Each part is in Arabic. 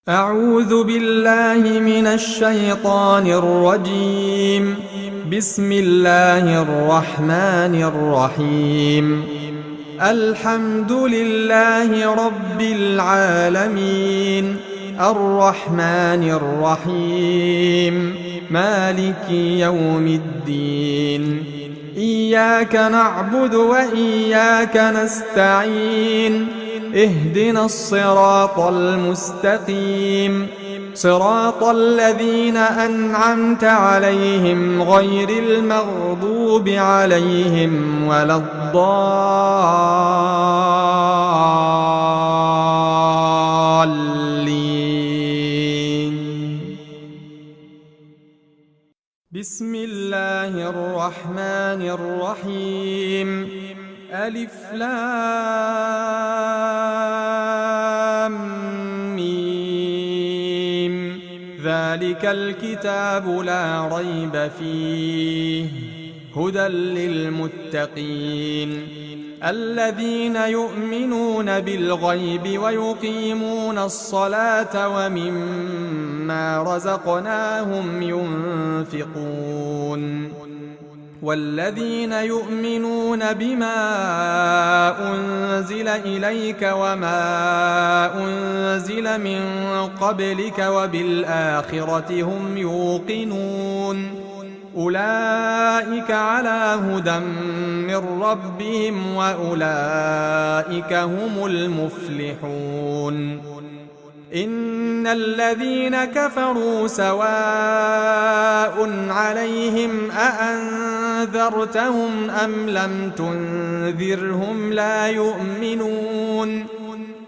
أعوذ بالله من الشيطان الرجيم. بسم الله الرحمن الرحيم. الحمد لله رب العالمين، الرحمن الرحيم، مالك يوم الدين. إياك نعبد وإياك نستعين. اهدنا الصراط المستقيم، صراط الذين أنعمت عليهم غير المغضوب عليهم ولا الضالين. بسم الله الرحمن الرحيم. ألف لام ميم. ذلك الكتاب لا ريب فيه هدى للمتقين الذين يؤمنون بالغيب ويقيمون الصلاة ومما رزقناهم ينفقون والذين يؤمنون بما أنزل إليك وما أنزل من قبلك وبالآخرة هم يوقنون أولئك على هدى من ربهم وأولئك هم المفلحون. إن الذين كفروا سواء عليهم أأنذرتهم أم لم تنذرهم لا يؤمنون.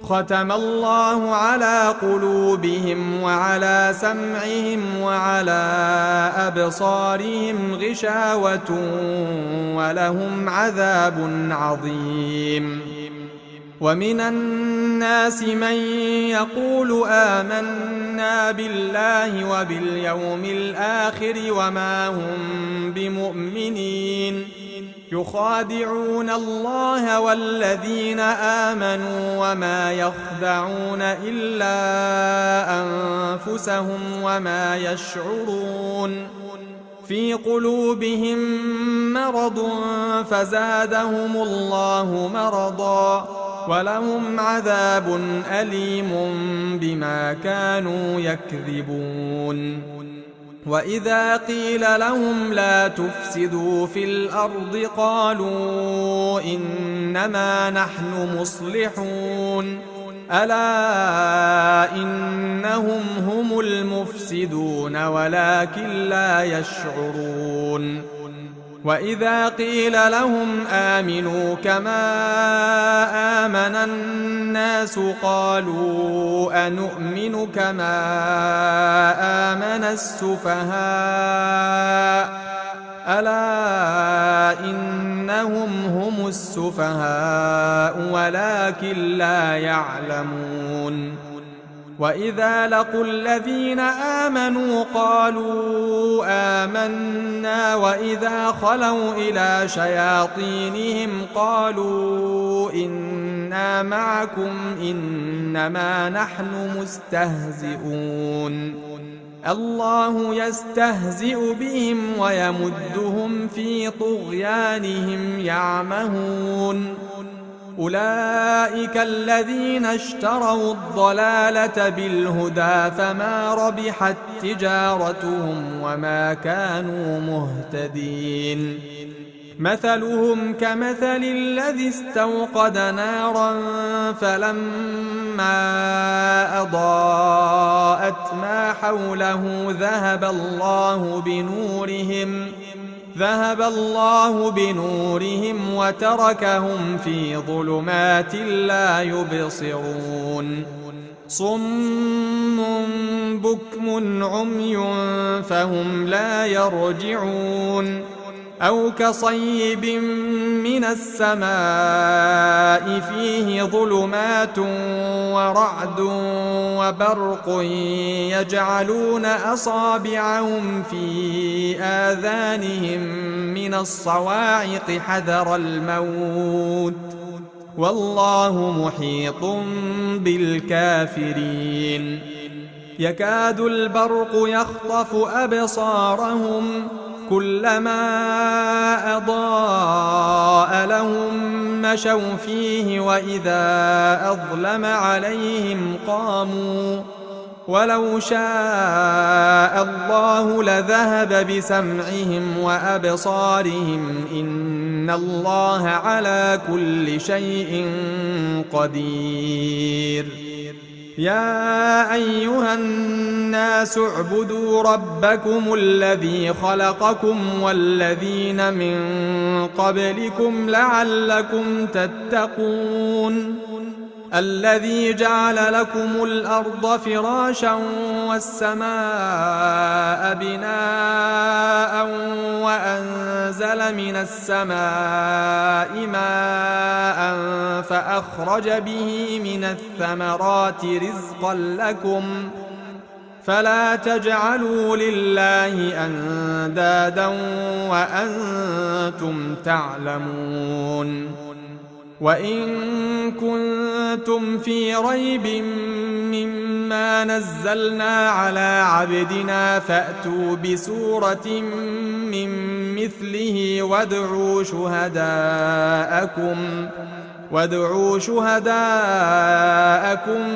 ختم الله على قلوبهم وعلى سمعهم وعلى أبصارهم غشاوة ولهم عذاب عظيم. ومن الناس من يقول آمنا بالله وباليوم الآخر وما هم بمؤمنين يخادعون الله والذين آمنوا وما يخدعون إلا أنفسهم وما يشعرون. في قلوبهم مرض فزادهم الله مرضا ولهم عذاب أليم بما كانوا يكذبون. وإذا قيل لهم لا تفسدوا في الأرض قالوا إنما نحن مصلحون ألا إنهم هم المفسدون ولكن لا يشعرون. وإذا قيل لهم آمنوا كما آمن الناس قالوا أنؤمن كما آمن السفهاء ألا إنهم هم السفهاء ولكن لا يعلمون. وإذا لقوا الذين آمنوا قالوا آمنا وإذا خلوا إلى شياطينهم قالوا إنا معكم إنما نحن مستهزئون. الله يستهزئ بهم ويمدهم في طغيانهم يعمهون. أولئك الذين اشتروا الضلالة بالهدى فما ربحت تجارتهم وما كانوا مهتدين. مثلهم كمثل الذي استوقد نارا فلما أضاءت ما حوله ذهب الله بنورهم وتركهم في ظلمات لا يبصرون. صم بكم عمي فهم لا يرجعون. أو كصيب من السماء فيه ظلمات ورعد وبرق يجعلون أصابعهم في آذانهم من الصواعق حذر الموت والله محيط بالكافرين. يكاد البرق يخطف أبصارهم كلما أضاء لهم مشوا فيه وإذا أظلم عليهم قاموا ولو شاء الله لذهب بسمعهم وأبصارهم إن الله على كل شيء قدير. يا أيها الناس اعبدوا ربكم الذي خلقكم والذين من قبلكم لعلكم تتقون الذي جعل لكم الأرض فراشا والسماء بناء وأنزل من السماء ماء فأخرج به من الثمرات رزقا لكم فلا تجعلوا لله أندادا وأنتم تعلمون. وإن كنتم في ريب مما نزلنا على عبدنا فأتوا بسورة من مثله وادعوا شهداءكم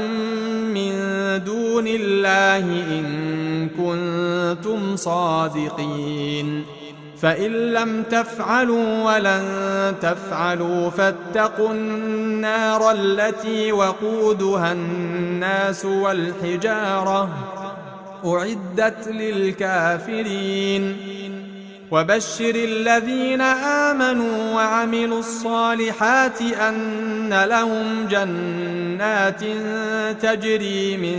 من دون الله إن كنتم صادقين فإن لم تفعلوا ولن تفعلوا فاتقوا النار التي وقودها الناس والحجارة أعدت للكافرين. وبشر الذين آمنوا وعملوا الصالحات أن لهم جنات تجري من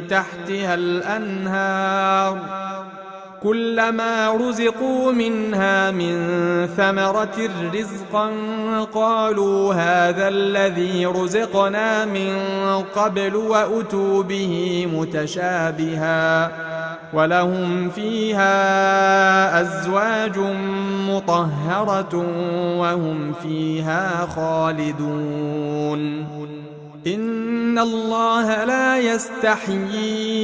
تحتها الأنهار كلما رزقوا منها من ثمرة رزقا قالوا هذا الذي رزقنا من قبل وأتوا به متشابها ولهم فيها أزواج مطهرة وهم فيها خالدون. إن الله لا يستحيي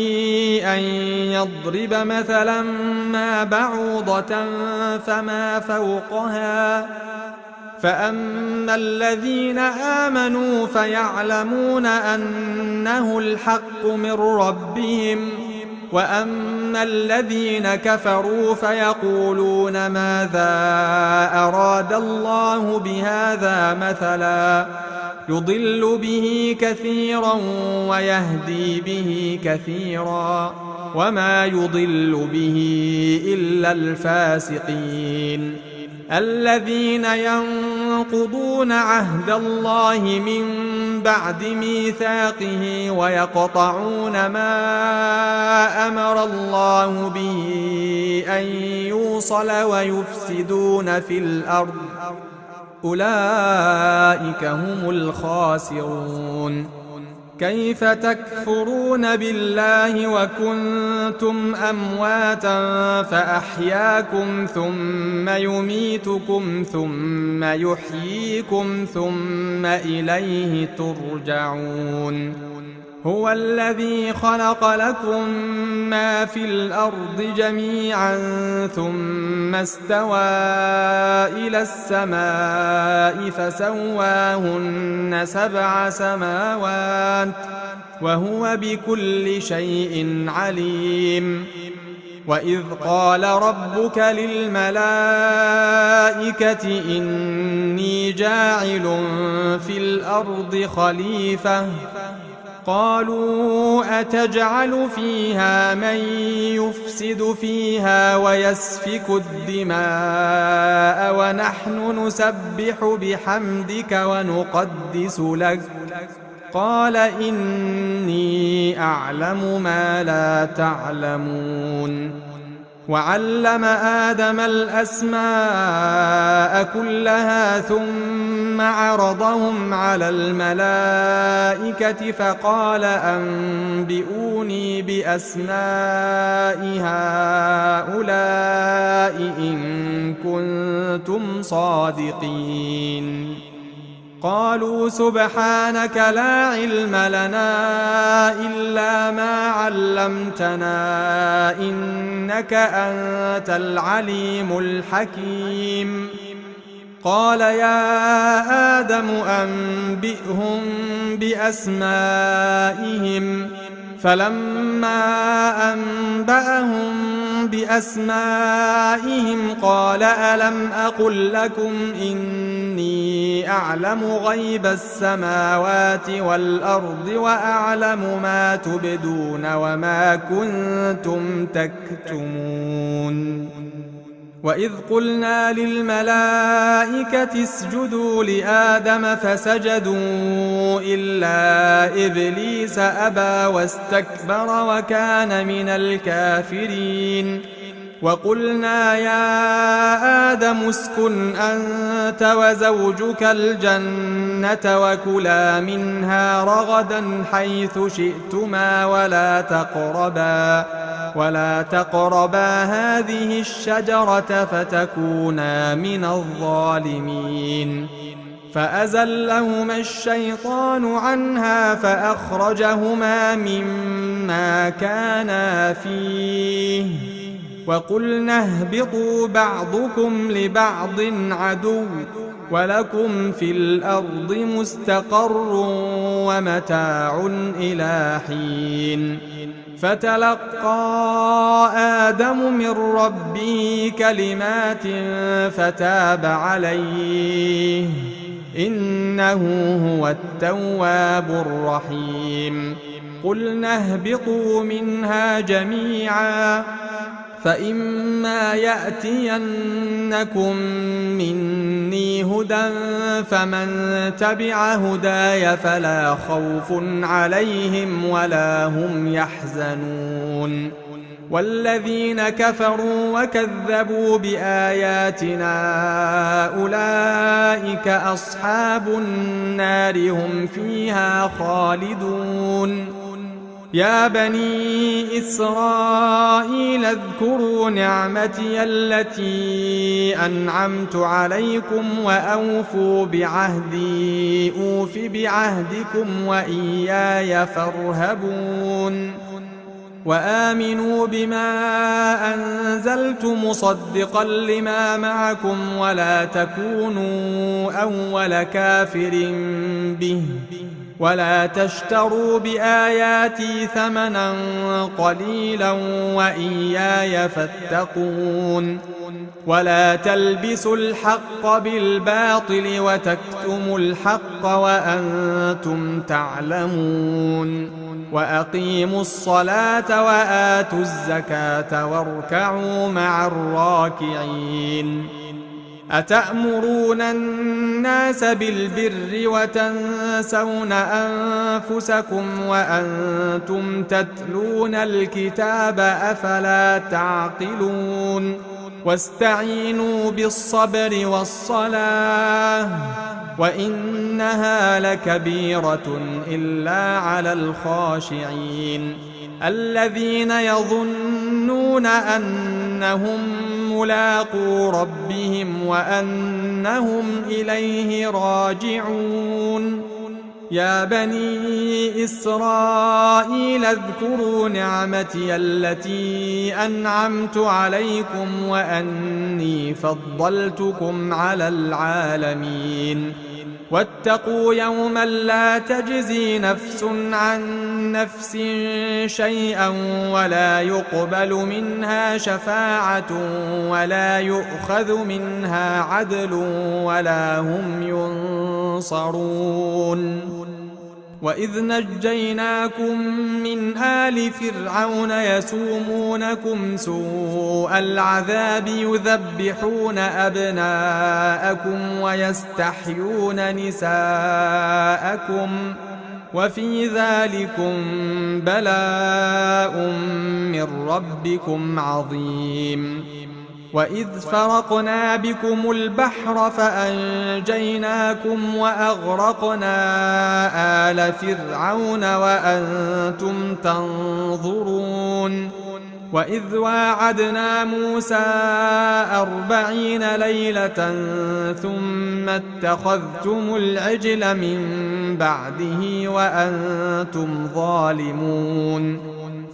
أن يضرب مثلا ما بعوضة فما فوقها فأما الذين آمنوا فيعلمون أنه الحق من ربهم وأما الذين كفروا فيقولون ماذا أراد الله بهذا مثلا يضل به كثيرا ويهدي به كثيرا وما يضل به إلا الفاسقين الذين ينقضون عهد الله من بعد ميثاقه ويقطعون ما أمر الله به أن يوصل ويفسدون في الأرض أولئك هم الخاسرون. كيف تكفرون بالله وكنتم أمواتا فأحياكم ثم يميتكم ثم يحييكم ثم إليه ترجعون. هو الذي خلق لكم ما في الأرض جميعا ثم استوى إلى السماء فسواهن 7 سماوات وهو بكل شيء عليم. وإذ قال ربك للملائكة إني جاعل في الأرض خليفة قالوا أتجعل فيها من يفسد فيها ويسفك الدماء ونحن نسبح بحمدك ونقدس لك قال إني أعلم ما لا تعلمون. وعلم آدم الأسماء كلها ثم عرضهم على الملائكة فقال أنبئوني بأسماء هؤلاء إن كنتم صادقين. قالوا سبحانك لا علم لنا إلا ما علمتنا إنك أنت العليم الحكيم قال يا آدم أنبئهم بأسمائهم فلما أنبأهم بأسمائهم قال ألم أقل لكم إني أعلم غيب السماوات والأرض وأعلم ما تبدون وما كنتم تكتمون وإذ قلنا للملائكة اسجدوا لآدم فسجدوا إلا إبليس أبى واستكبر وكان من الكافرين وقلنا يا آدم اسكن أنت وزوجك الجنة وكلا منها رغدا حيث شئتما ولا تقربا هذه الشجرة فتكونا من الظالمين فأزلهما الشيطان عنها فأخرجهما مما كانا فيه وقلنا اهبطوا بعضكم لبعض عدو ولكم في الأرض مستقر ومتاع إلى حين فتلقى آدم من ربه كلمات فتاب عليه إنه هو التواب الرحيم قلنا اهبطوا منها جميعا فإما يأتينكم مني هدى فمن تبع هداي فلا خوف عليهم ولا هم يحزنون والذين كفروا وكذبوا بآياتنا أولئك أصحاب النار هم فيها خالدون يا بني إسرائيل اذكروا نعمتي التي أنعمت عليكم وأوفوا بعهدي أوف بعهدكم وإياي فارهبون وآمنوا بما أنزلت مصدقا لما معكم ولا تكونوا أول كافر به ولا تشتروا بآياتي ثمنا قليلا وإياي فاتقون ولا تلبسوا الحق بالباطل وتكتموا الحق وأنتم تعلمون وأقيموا الصلاة وآتوا الزكاة واركعوا مع الراكعين أتأمرون الناس بالبر وتنسون أنفسكم وأنتم تتلون الكتاب أفلا تعقلون واستعينوا بالصبر والصلاة وإنها لكبيرة إلا على الخاشعين الذين يظنون أنهم ملاقو ربهم وأنهم إليه راجعون يا بني إسرائيل اذكروا نعمتي التي أنعمت عليكم وأني فضلتكم على العالمين واتقوا يوما لا تجزي نفس عن نفس شيئا ولا يقبل منها شفاعة ولا يؤخذ منها عدل ولا هم ينصرون وإذ نجيناكم من آل فرعون يسومونكم سوء العذاب يذبحون أبناءكم ويستحيون نساءكم وفي ذلكم بلاء من ربكم عظيم وإذ فرقنا بكم البحر فأنجيناكم وأغرقنا آل فرعون وأنتم تنظرون وإذ واعدنا موسى 40 ليلة ثم اتخذتم العجل من بعده وأنتم ظالمون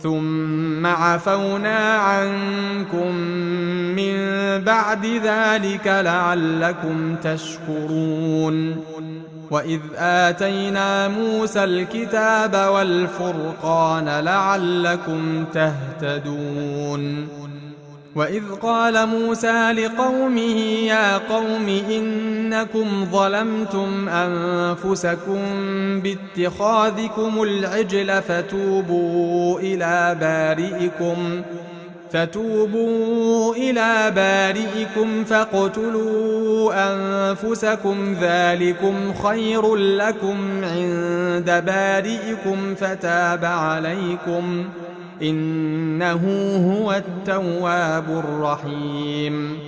ثم عفونا عنكم من بعد ذلك لعلكم تشكرون وإذ آتينا موسى الكتاب والفرقان لعلكم تهتدون وإذ قال موسى لقومه يا قوم إنكم ظلمتم أنفسكم باتخاذكم العجل فتوبوا إلى بارئكم فاقتلوا أنفسكم ذلكم خير لكم عند بارئكم فتاب عليكم إنه هو التواب الرحيم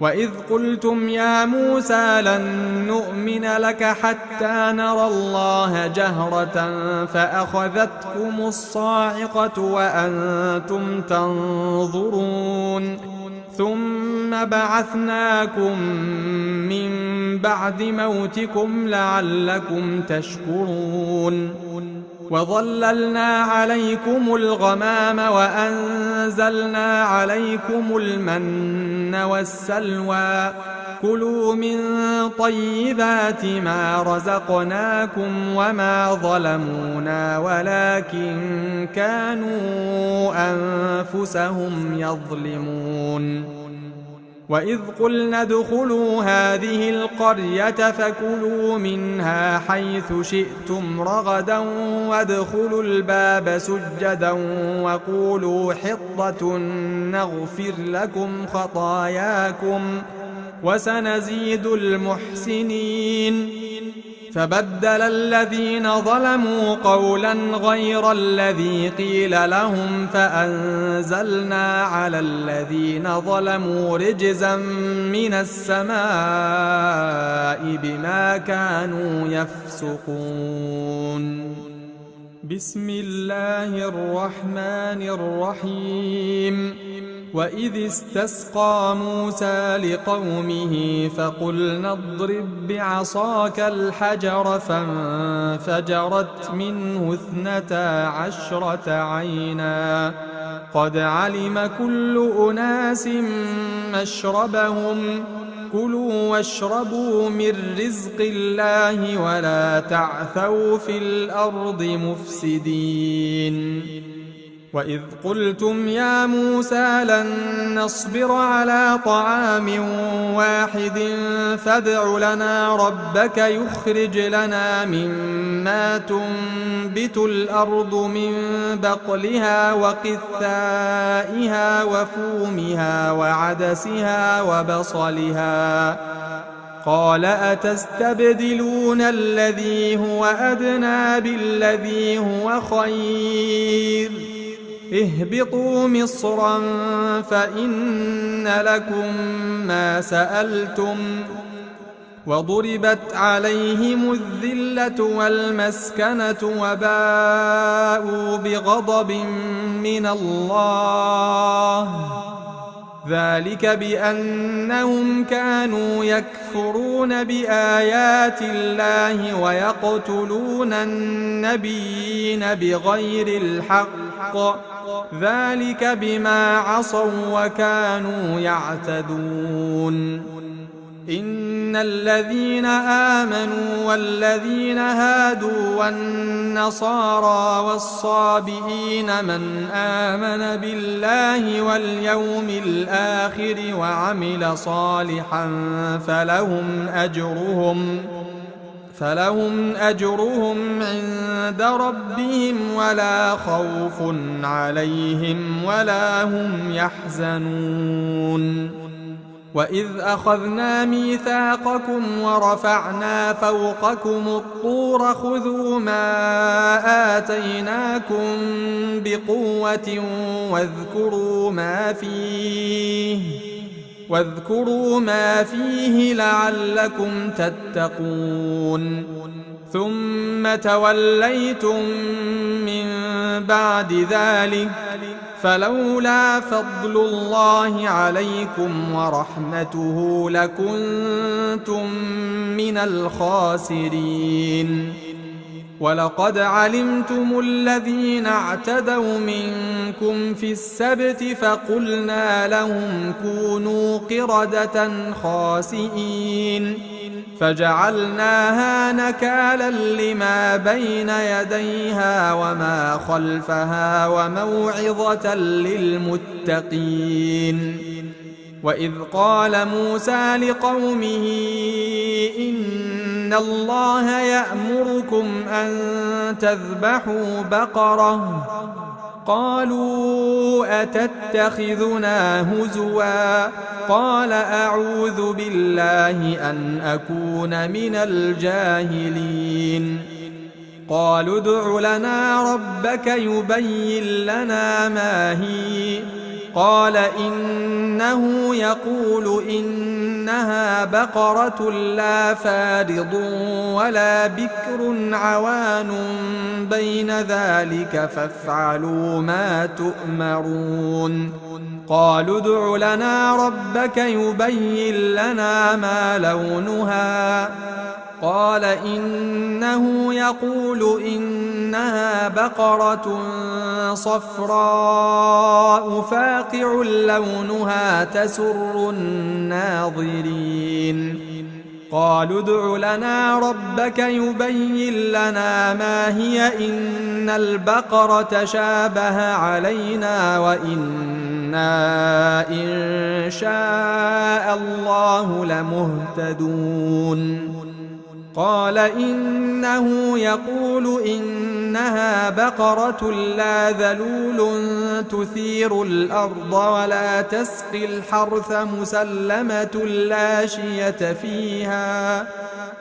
وإذ قلتم يا موسى لن نؤمن لك حتى نرى الله جهرة فأخذتكم الصاعقة وأنتم تنظرون ثم بعثناكم من بعد موتكم لعلكم تشكرون وظللنا عليكم الغمام وأنزلنا عليكم المن والسلوى كلوا من طيبات ما رزقناكم وما ظلمونا ولكن كانوا أنفسهم يظلمون وإذ قلنا ادخلوا هذه القرية فكلوا منها حيث شئتم رغدا وادخلوا الباب سجدا وقولوا حطة نغفر لكم خطاياكم وسنزيد المحسنين فبدل الذين ظلموا قولا غير الذي قيل لهم فأنزلنا على الذين ظلموا رجزا من السماء بما كانوا يفسقون بسم الله الرحمن الرحيم وإذ استسقى موسى لقومه فقلنا اضرب بعصاك الحجر فانفجرت منه 12 عينا قد علم كل أناس مشربهم كلوا واشربوا من رزق الله ولا تعثوا في الأرض مفسدين وإذ قلتم يا موسى لن نصبر على طعام واحد فادع لنا ربك يخرج لنا مما تنبت الأرض من بقلها وقثائها وفومها وعدسها وبصلها قال أتستبدلون الذي هو أدنى بالذي هو خير اهبطوا مصرا فإن لكم ما سألتم وضربت عليهم الذلة والمسكنة وباءوا بغضب من الله ذلك بأنهم كانوا يكفرون بآيات الله ويقتلون النبيين بغير الحق ذلك بما عصوا وكانوا يعتدون إن الذين آمنوا والذين هادوا والنصارى والصابئين من آمن بالله واليوم الآخر وعمل صالحا فلهم أجرهم عند ربهم ولا خوف عليهم ولا هم يحزنون وإذ أخذنا ميثاقكم ورفعنا فوقكم الطور خذوا ما آتيناكم بقوة واذكروا ما فيه لعلكم تتقون ثم توليتم من بعد ذلك فلولا فضل الله عليكم ورحمته لكنتم من الخاسرين. ولقد علمتم الذين اعتدوا منكم في السبت فقلنا لهم كونوا قردة خاسئين فجعلناها نكالا لما بين يديها وما خلفها وموعظة للمتقين. وإذ قال موسى لقومه إن الله يأمركم أن تذبحوا بقرة قالوا أتتخذنا هزوا قال أعوذ بالله أن أكون من الجاهلين. قالوا ادع لنا ربك يبين لنا ما هي قال إنه يقول إنها بقرة لا فارض ولا بكر عوان بين ذلك فافعلوا ما تؤمرون. قالوا ادع لنا ربك يبين لنا ما لونها قال إنه يقول إنها بقرة صفراء فاقع لونها تسر الناظرين. قالوا ادع لنا ربك يبين لنا ما هي إن البقرة شابه علينا وإنا إن شاء الله لمهتدون. قال إنه يقول إنها بقرة لا ذلول تثير الأرض ولا تسقي الحرث مسلمة لا شية فيها.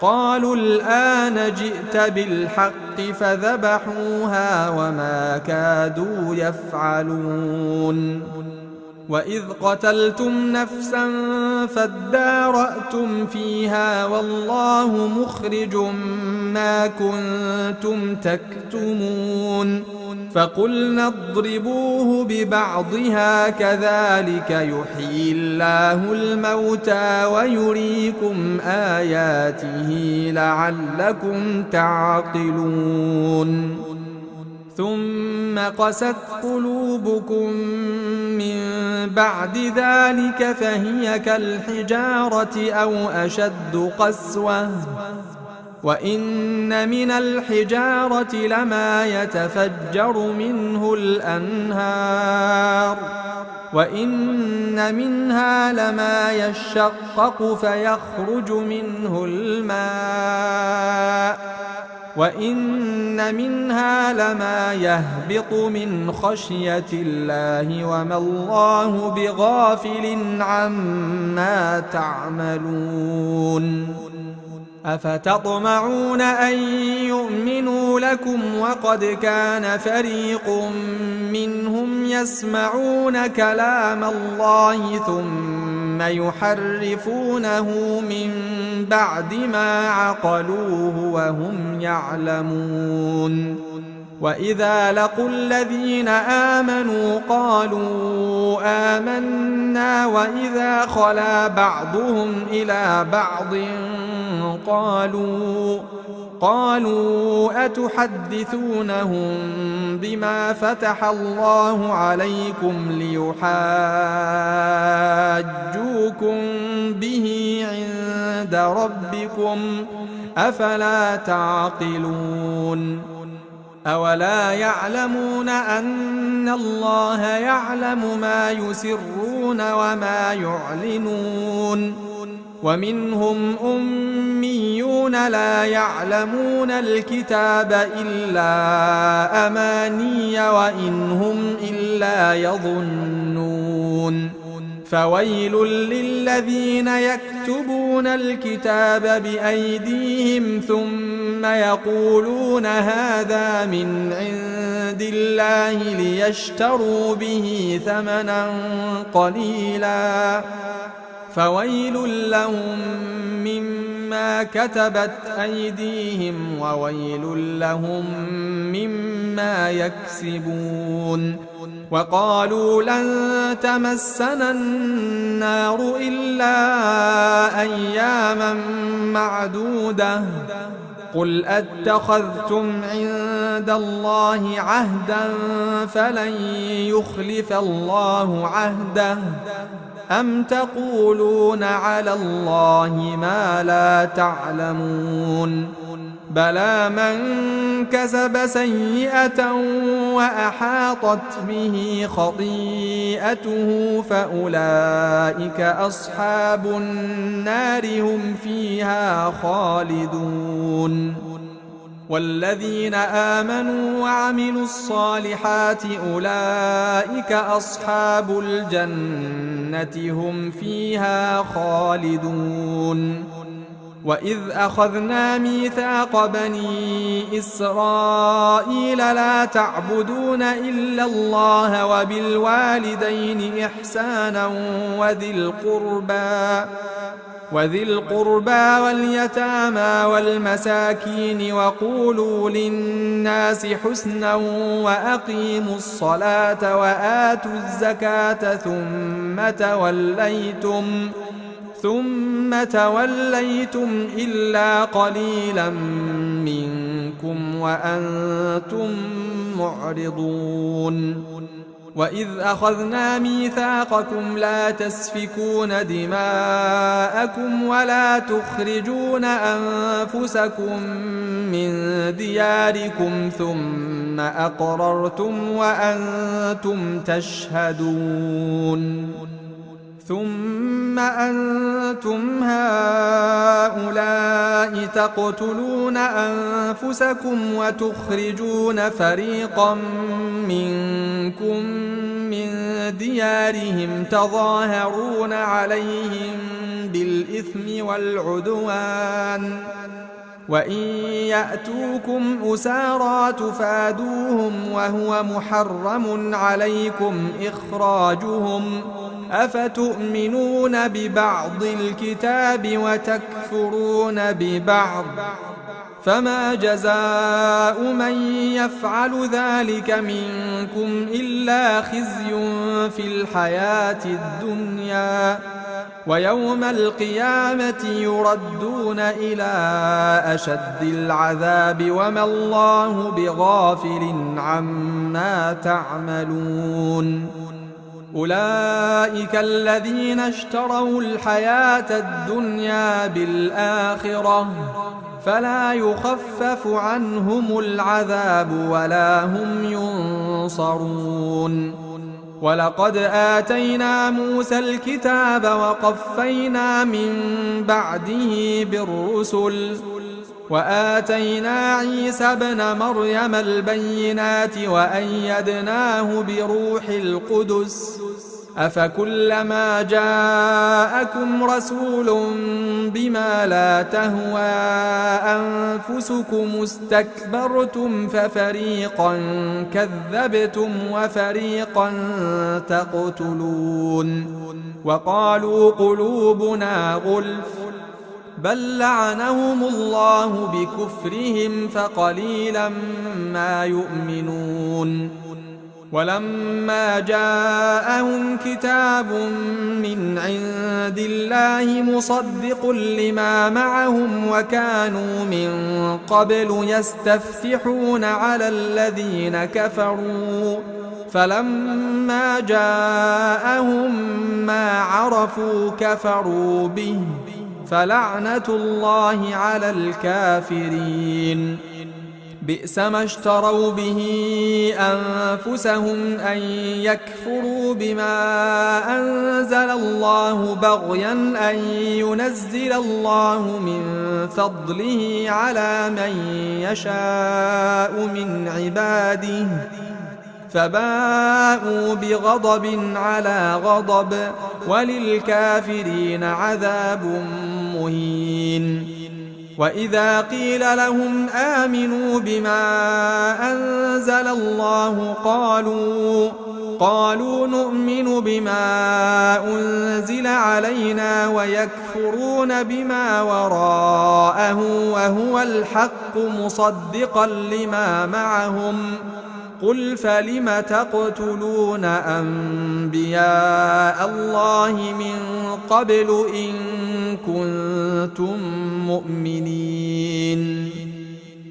قالوا الآن جئت بالحق فذبحوها وما كادوا يفعلون. وإذ قتلتم نفسا فادارأتم فيها والله مخرج ما كنتم تكتمون. فقلنا اضربوه ببعضها كذلك يحيي الله الموتى ويريكم آياته لعلكم تعقلون. ثم قست قلوبكم من بعد ذلك فهي كالحجارة أو أشد قسوة وإن من الحجارة لما يتفجر منه الأنهار وإن منها لما يشقق فيخرج منه الماء وإن منها لما يهبط من خشية الله وما الله بغافل عما تعملون. أفتطمعون أن يؤمنوا لكم وقد كان فريق منهم يسمعون كلام الله ثم يحرفونه من بعد ما عقلوه وهم يعلمون. وإذا لقوا الذين آمنوا قالوا آمنا وإذا خلا بعضهم إلى بعض قالوا أتحدثونهم بما فتح الله عليكم ليحاجوكم به عند ربكم أفلا تعقلون. أولا يعلمون أن الله يعلم ما يسرون وما يعلنون. ومنهم أميون لا يعلمون الكتاب إلا أماني وإن هم إلا يظنون. فويل للذين يكتبون الكتاب بأيديهم ثم يقولون هذا من عند الله ليشتروا به ثمنا قليلا فويل لهم مما مما كتبت أيديهم وويل لهم مما يكسبون. وقالوا لن تمسنا النار إلا أياما معدودة قل أتخذتم عند الله عهدا فلن يخلف الله عهده أم تقولون على الله ما لا تعلمون بلى من كسب سيئة وأحاطت به خطيئته فأولئك أصحاب النار هم فيها خالدون. والذين آمنوا وعملوا الصالحات أولئك أصحاب الجنة هم فيها خالدون. وإذ أخذنا ميثاق بني إسرائيل لا تعبدون إلا الله وبالوالدين إحسانا وذي القربى واليتامى والمساكين وقولوا للناس حسنا وأقيموا الصلاة وآتوا الزكاة ثم توليتم إلا قليلا منكم وأنتم معرضون. وإذ أخذنا ميثاقكم لا تسفكون دماءكم ولا تخرجون أنفسكم من دياركم ثم أقررتم وأنتم تشهدون. ثم أنتم هؤلاء تقتلون أنفسكم وتخرجون فريقا منكم من ديارهم تظاهرون عليهم بالإثم والعدوان وإن يأتوكم أسارى تفادوهم وهو محرم عليكم إخراجهم أفتؤمنون ببعض الكتاب وتكفرون ببعض فما جزاء من يفعل ذلك منكم إلا خزي في الحياة الدنيا ويوم القيامة يردون إلى أشد العذاب وما الله بغافل عما تعملون. أولئك الذين اشتروا الحياة الدنيا بالآخرة فلا يخفف عنهم العذاب ولا هم ينصرون. ولقد آتينا موسى الكتاب وقفينا من بعده بالرسل وآتينا عيسى ابن مريم البينات وأيدناه بروح القدس أفكلما جاءكم رسول بما لا تهوى أنفسكم استكبرتم ففريقا كذبتم وفريقا تقتلون. وقالوا قلوبنا غلف بل لعنهم الله بكفرهم فقليلا ما يؤمنون. ولما جاءهم كتاب من عند الله مصدق لما معهم وكانوا من قبل يستفتحون على الذين كفروا فلما جاءهم ما عرفوا كفروا به فلعنة الله على الكافرين. بئس ما اشتروا به أنفسهم أن يكفروا بما أنزل الله بغيا أن ينزل الله من فضله على من يشاء من عباده فباءوا بغضب على غضب وللكافرين عذاب مهين. وإذا قيل لهم آمنوا بما أنزل الله قالوا نؤمن بما أنزل علينا ويكفرون بما وراءه وهو الحق مصدقا لما معهم قل فلم تقتلون أنبياء الله من قبل إن كنتم مؤمنين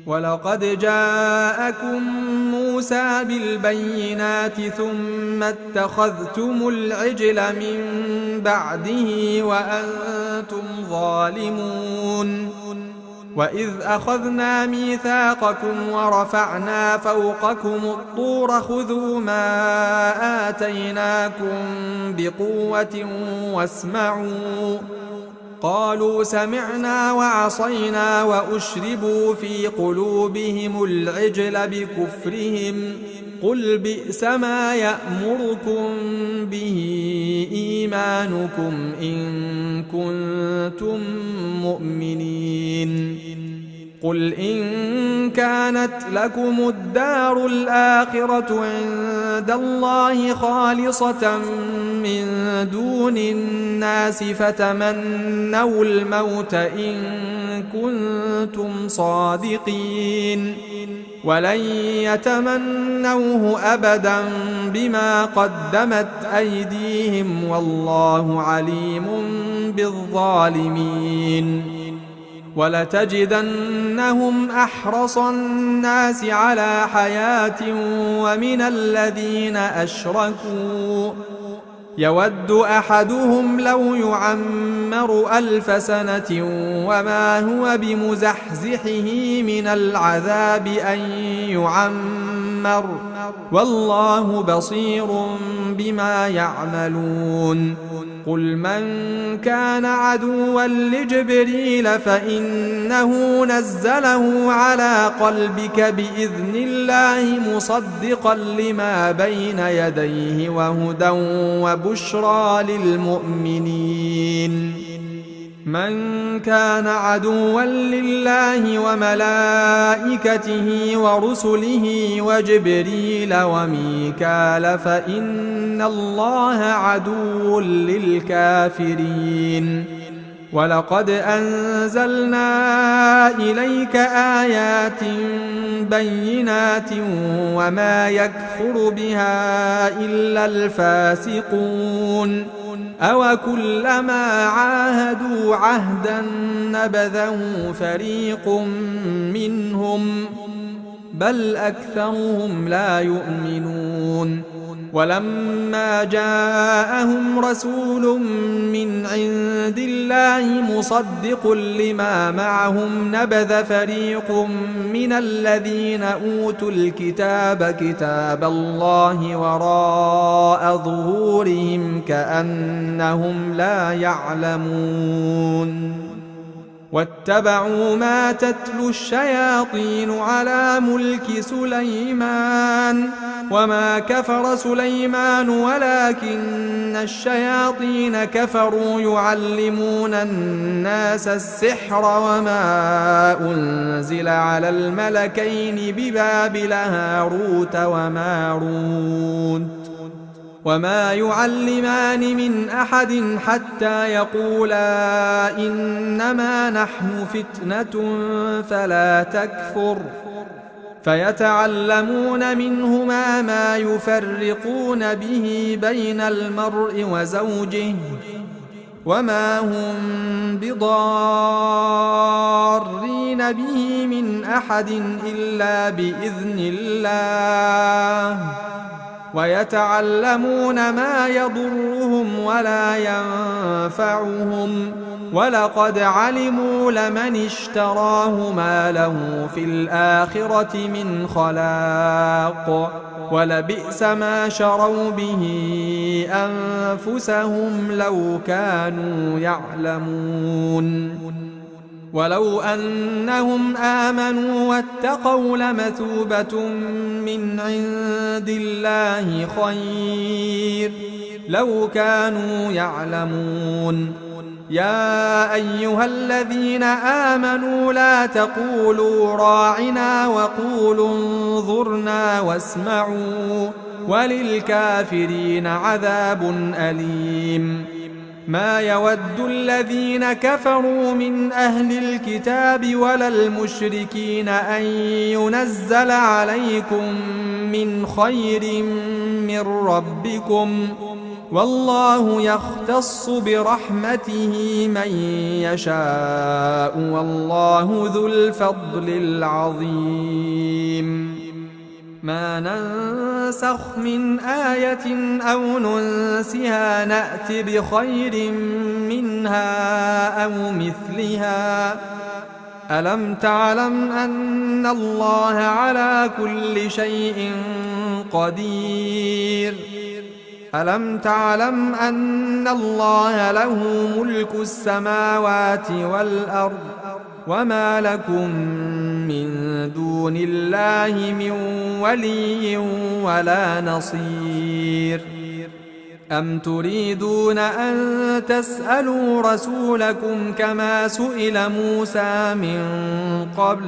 ولقد جاءكم موسى بالبينات ثم اتخذتم العجل من بعده وأنتم ظالمون وإذ أخذنا ميثاقكم ورفعنا فوقكم الطور خذوا ما آتيناكم بقوة واسمعوا قالوا سمعنا وعصينا وأشربوا في قلوبهم العجل بكفرهم قل بئس ما يأمركم به إيمانكم إن كنتم مؤمنين قل إن كانت لكم الدار الآخرة عند الله خالصة من دون الناس فتمنوا الموت إن كنتم صادقين ولن يتمنوه أبدا بما قدمت أيديهم والله عليم بالظالمين ولتجدنهم أحرص الناس على حياة ومن الذين أشركوا يود أحدهم لو يعمر 1000 سنة وما هو بمزحزحه من العذاب أن يعمر والله بصير بما يعملون قل من كان عدوا لجبريل فإنه نزله على قلبك بإذن الله مصدقا لما بين يديه وهدى وبشرى للمؤمنين من كان عدوا لله وملائكته ورسله وجبريل وميكال فإن الله عدو للكافرين ولقد أنزلنا إليك آيات بينات وما يكفر بها إلا الفاسقون أو كلما عاهدوا عهدا نبذه فريق منهم بل أكثرهم لا يؤمنون ولما جاءهم رسول من عند الله مصدق لما معهم نبذ فريق من الذين أوتوا الكتاب كتاب الله وراء ظهورهم كأنهم لا يعلمون واتبعوا ما تتلو الشياطين على ملك سليمان وما كفر سليمان ولكن الشياطين كفروا يعلمون الناس السحر وما أنزل على الملكين ببابل هاروت وماروت وما يعلمان من أحد حتى يقولا إنما نحن فتنة فلا تكفر فيتعلمون منهما ما يفرقون به بين المرء وزوجه وما هم بضارين به من أحد إلا بإذن الله ويتعلمون ما يضرهم ولا ينفعهم ولقد علموا لمن اشتراه ما له في الآخرة من خلاق ولبئس ما شروا به أنفسهم لو كانوا يعلمون ولو أنهم آمنوا واتقوا لمثوبة من عند الله خير لو كانوا يعلمون يا أيها الذين آمنوا لا تقولوا راعنا وقولوا انظرنا وللكافرين عذاب أليم. ما يود الذين كفروا من أهل الكتاب ولا المشركين أن ينزل عليكم من خير من ربكم، والله يختص برحمته من يشاء، والله ذو الفضل العظيم. ما ننسخ من آية أو ننسها نأت بخير منها أو مثلها. ألم تعلم أن الله على كل شيء قدير؟ ألم تعلم أن الله له ملك السماوات والأرض، وما لكم من دون الله من ولي ولا نصير. أم تريدون أن تسألوا رسولكم كما سئل موسى من قبل؟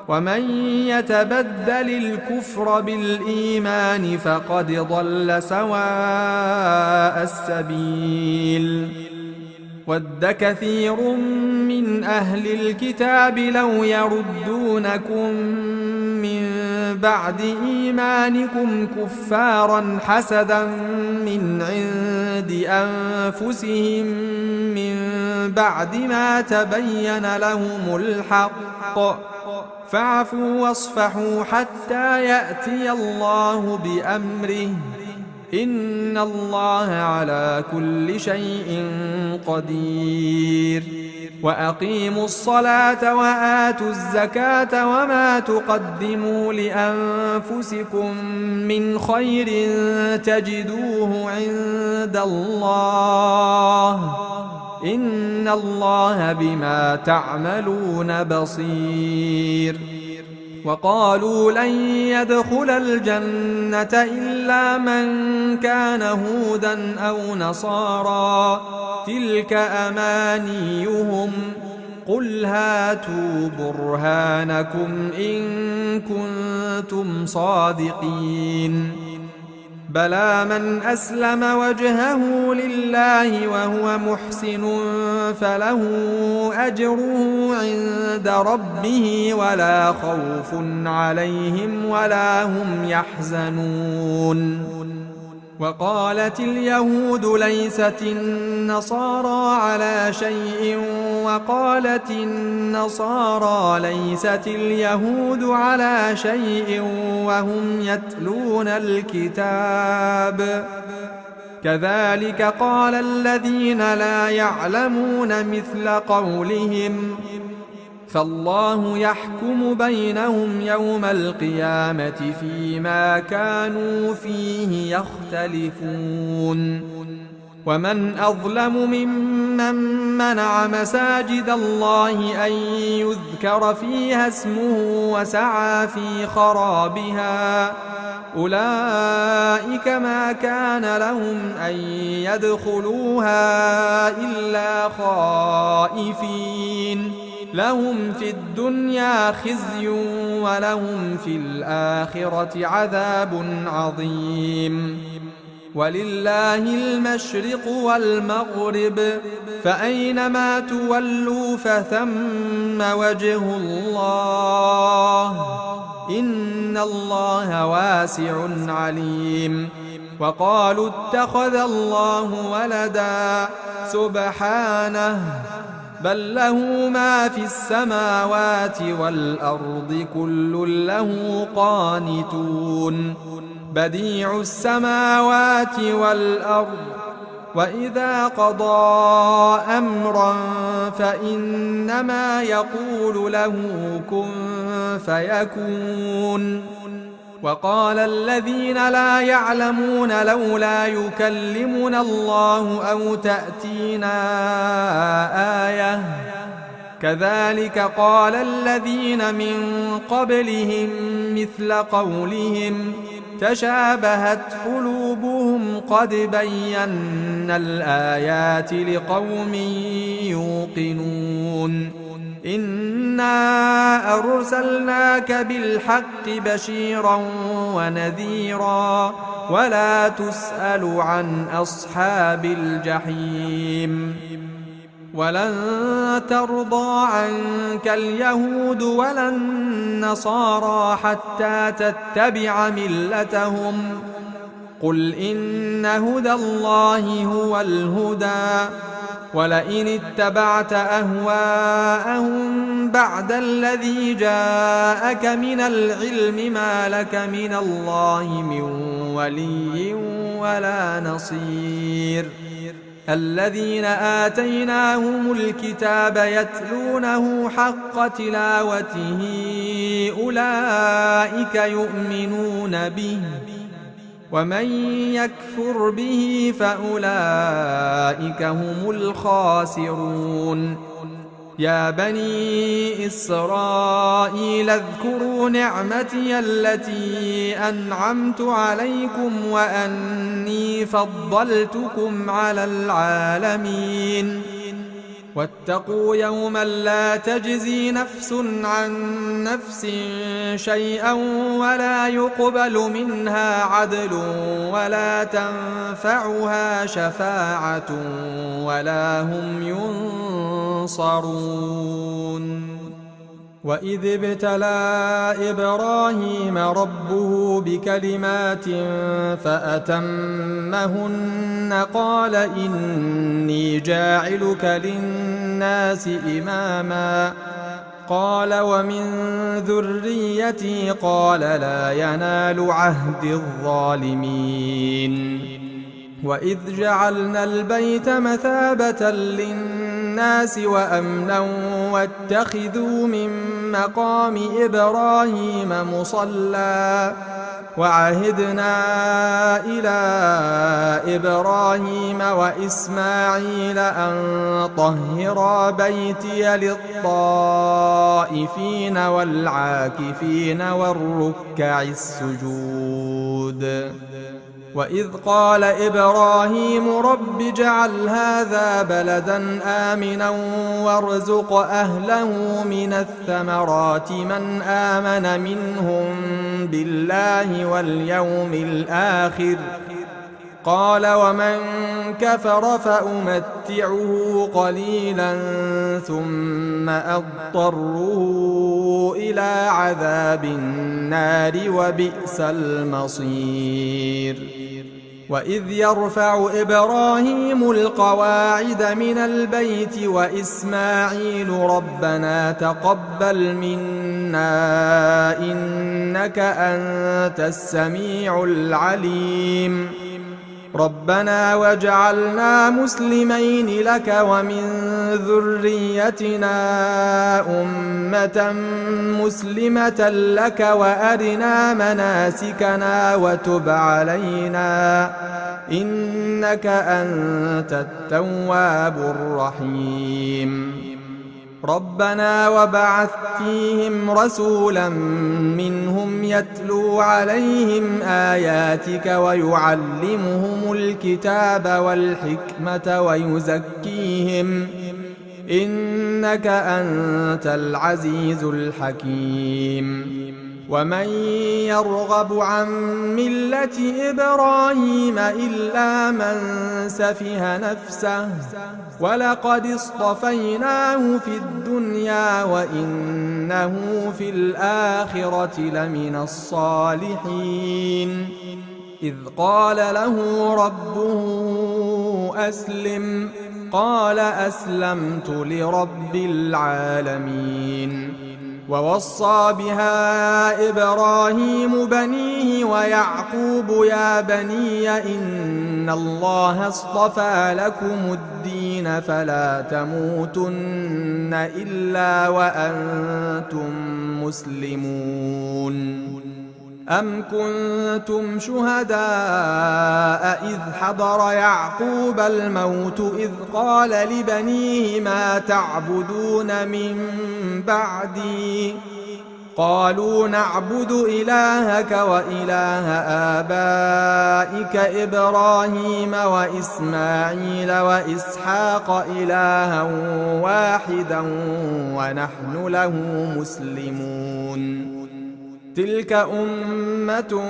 ومن يتبدل الكفر بالإيمان فقد ضل سواء السبيل. ود كثير من أهل الكتاب لو يردونكم من بعد إيمانكم كفارا حسدا من عند أنفسهم من بعد ما تبين لهم الحق، فاعفوا واصفحوا حتى يأتي الله بأمره، إن الله على كل شيء قدير. وأقيموا الصلاة وآتوا الزكاة وما تقدموا لأنفسكم من خير تجدوه عند الله، إن الله بما تعملون بصير. وقالوا لن يدخل الجنة إلا من كان هودا أو نصارى، تلك أمانيهم، قل هاتوا برهانكم إن كنتم صادقين. بلى من أسلم وجهه لله وهو محسن فله أجره عند ربه ولا خوف عليهم ولا هم يحزنون. وقالت اليهود ليست النصارى على شيء، وقالت النصارى ليست اليهود على شيء وهم يتلون الكتاب، كذلك قال الذين لا يعلمون مثل قولهم، فالله يحكم بينهم يوم القيامة فيما كانوا فيه يختلفون. ومن أظلم ممن منع مساجد الله أن يذكر فيها اسمه وسعى في خرابها، أولئك ما كان لهم أن يدخلوها إلا خائفين، لهم في الدنيا خزي ولهم في الآخرة عذاب عظيم. ولله المشرق والمغرب، فأينما تولوا فثم وجه الله، إن الله واسع عليم. وقالوا اتخذ الله ولدا، سبحانه، بل له ما في السماوات والأرض كل له قانتون، بديع السماوات والأرض، وإذا قضى أمرا فإنما يقول له كن فيكون. وقال الذين لا يعلمون لولا يكلمنا الله أو تأتينا آية، كذلك قال الذين من قبلهم مثل قولهم، تشابهت قلوبهم، قد بينا الآيات لقوم يوقنون. إنا أرسلناك بالحق بشيرا ونذيرا ولا تسأل عن أصحاب الجحيم ولن ترضى عنك اليهود ولا النصارى حتى تتبع ملتهم قل إن هدى الله هو الهدى ولئن اتبعت أهواءهم بعد الذي جاءك من العلم ما لك من الله من ولي ولا نصير الذين آتيناهم الكتاب يتلونه حق تلاوته أولئك يؤمنون به ومن يكفر به فأولئك هم الخاسرون يا بني إسرائيل اذكروا نعمتي التي أنعمت عليكم وأني فضلتكم على العالمين واتقوا يوما لا تجزي نفس عن نفس شيئا ولا يقبل منها عدل ولا تنفعها شفاعة ولا هم ينصرون وإذ ابتلى إبراهيم ربه بكلمات فأتمهن قال إني جاعلك للناس إماما قال ومن ذريتي قال لا ينال عهد الظالمين وإذ جعلنا البيت مثابة للناس وأمنا واتخذوا من مقام إبراهيم مصلى وعهدنا إلى إبراهيم وإسماعيل أن طهرا بيتي للطائفين والعاكفين والركع السجود وإذ قال إبراهيم رب اجعل هذا بلدا آمنا وارزق أهله من الثمرات من آمن منهم بالله واليوم الآخر قال ومن كفر فأمتعه قليلا ثم أضطره إلى عذاب النار وبئس المصير وإذ يرفع إبراهيم القواعد من البيت وإسماعيل ربنا تقبل منا إنك أنت السميع العليم ربنا واجعلنا مسلمين لك ومن ذريتنا أمة مسلمة لك وأرنا مناسكنا وتب علينا إنك أنت التواب الرحيم ربنا وبعث فيهم رسولا منهم يتلو عليهم آياتك ويعلمهم الكتاب والحكمة ويزكيهم إنك أنت العزيز الحكيم ومن يرغب عن ملة إبراهيم إلا من سفه نفسه ولقد اصطفيناه في الدنيا وإنه في الآخرة لمن الصالحين إذ قال له ربه أسلم قال أسلمت لرب العالمين ووصى بها إبراهيم بنيه ويعقوب يا بني إن الله اصطفى لكم الدين فلا تموتن إلا وأنتم مسلمون أم كنتم شهداء إذ حضر يعقوب الموت إذ قال لبنيه ما تعبدون من بعدي قالوا نعبد إلهك وإله آبائك إبراهيم وإسماعيل وإسحاق إلها واحدا ونحن له مسلمون تلك أمة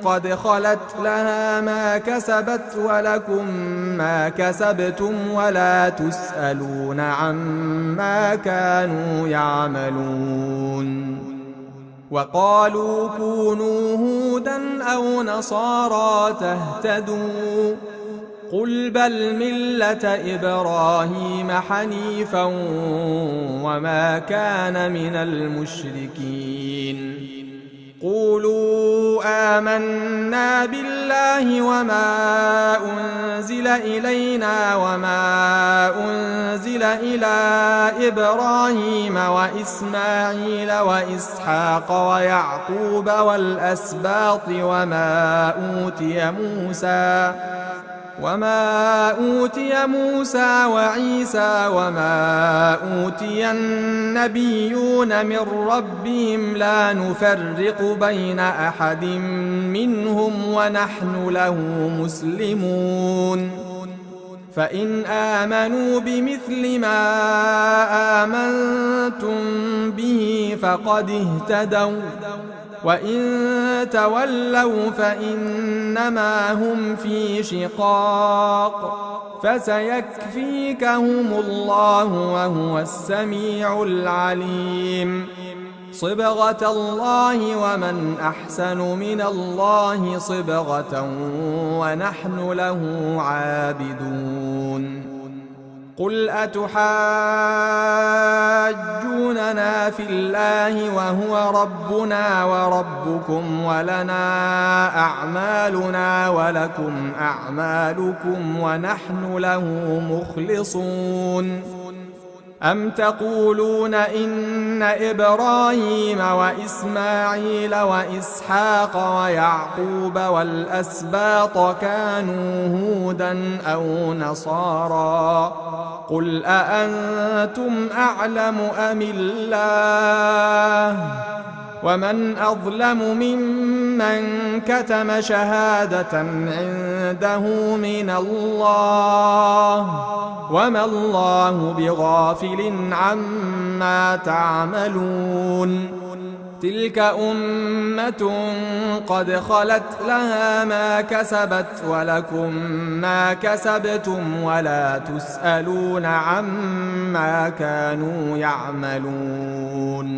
قد خلت لها ما كسبت ولكم ما كسبتم ولا تسألون عما كانوا يعملون وقالوا كونوا هودا أو نصارى تهتدوا قل بل ملة إبراهيم حنيفا وما كان من المشركين قولوا آمنا بالله وما أنزل إلينا وما أنزل إلى إبراهيم وإسماعيل وإسحاق ويعقوب والأسباط وما أوتي موسى وعيسى وما أوتي النبيون من ربهم لا نفرق بين أحد منهم ونحن له مسلمون فإن آمنوا بمثل ما آمنتم به فقد اهتدوا وإن تولوا فإنما هم في شقاق فسيكفيكهم الله وهو السميع العليم صبغة الله ومن أحسن من الله صبغة ونحن له عابدون قل أتحاجوننا في الله وهو ربنا وربكم ولنا أعمالنا ولكم أعمالكم ونحن له مخلصون أم تقولون إن إبراهيم وإسماعيل وإسحاق ويعقوب والأسباط كانوا هودا أو نصارى قل أأنتم أعلم أم الله ومن أظلم ممن كتم شهادة عنده من الله وما الله بغافل عما تعملون تلك أمة قد خلت لها ما كسبت ولكم ما كسبتم ولا تسألون عما كانوا يعملون